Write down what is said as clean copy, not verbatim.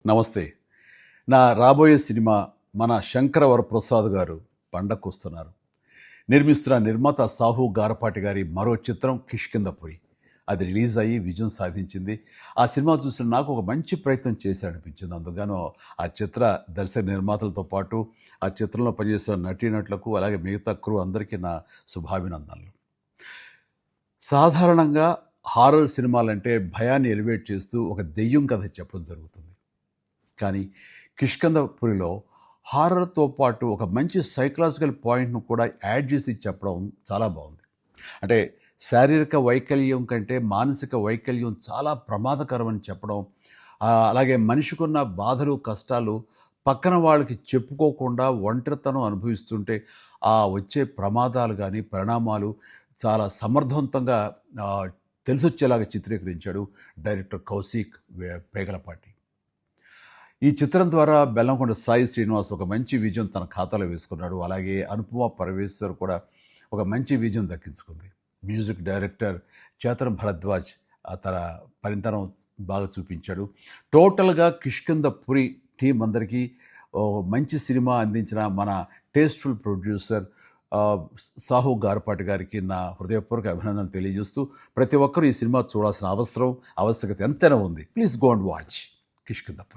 నమస్తే. నా రాబోయే సినిమా మన శంకర వరప్రసాద్ గారు పండక్కొస్తున్నారు. నిర్మిస్తున్న నిర్మాత సాహు గారపాటి గారి మరో చిత్రం 'కిష్కింధపురి'. అది రిలీజ్ అయ్యి విజయం సాధించింది. ఆ సినిమా చూసిన నాకు ఒక మంచి ప్రయత్నం చేశాడనిపించింది. అందుకుగాను ఆ చిత్ర దర్శక నిర్మాతలతో పాటు ఆ చిత్రంలో పనిచేస్తున్న నటీనటులకు అలాగే మిగతా క్రూ అందరికీ నా శుభాభినందనలు. సాధారణంగా హారర్ సినిమాలంటే భయాన్ని ఎలివేట్ చేస్తూ ఒక దెయ్యం కథ చెప్పడం జరుగుతుంది. కానీ 'కిష్కింధపురిలో' హారర్‌తో పాటు ఒక మంచి సైకలాజికల్ పాయింట్‌ను కూడా యాడ్ చేసి చెప్పడం చాలా బావుంది. అంటే శారీరక వైకల్యం కంటే మానసిక వైకల్యం చాలా ప్రమాదకరమని చెప్పడం, అలాగే మనిషికున్న బాధలు, కష్టాలు పక్కన వాళ్ళకి చెప్పుకోకుండా ఒంటరితనం అనుభవిస్తుంటే వచ్చే ప్రమాదాలు గానీ, పరిణామాలు చాలా సమర్థవంతంగా ఆహ్, తెలిసొచ్చేలాగా చిత్రీకరించాడు డైరెక్టర్ కౌశిక్ పేగలపాటి. ఈ చిత్రం ద్వారా బెల్లంకొండ సాయి శ్రీనివాస్ ఒక మంచి విజయం తన ఖాతాలో వేసుకున్నాడు. అలాగే అనుపమ పరమేశ్వర్ కూడా ఒక మంచి విజయం దక్కించుకుంది. మ్యూజిక్ డైరెక్టర్ చేతన్ భరద్వాజ్ తన పనితనం బాగా చూపించాడు. టోటల్‌గా 'కిష్కింధపురి' టీమ్ అందరికీ మంచి సినిమా అందించిన మన టేస్ట్‌ఫుల్ ప్రొడ్యూసర్ సాహు గారపాటి గారికి నా హృదయపూర్వక అభినందనలు తెలియజేస్తూ, ప్రతి ఒక్కరూ ఈ సినిమా చూడాల్సిన ఆవశ్యకత ఎంతైనా ఉంది. Please go and watch 'Kishkindhapuri'.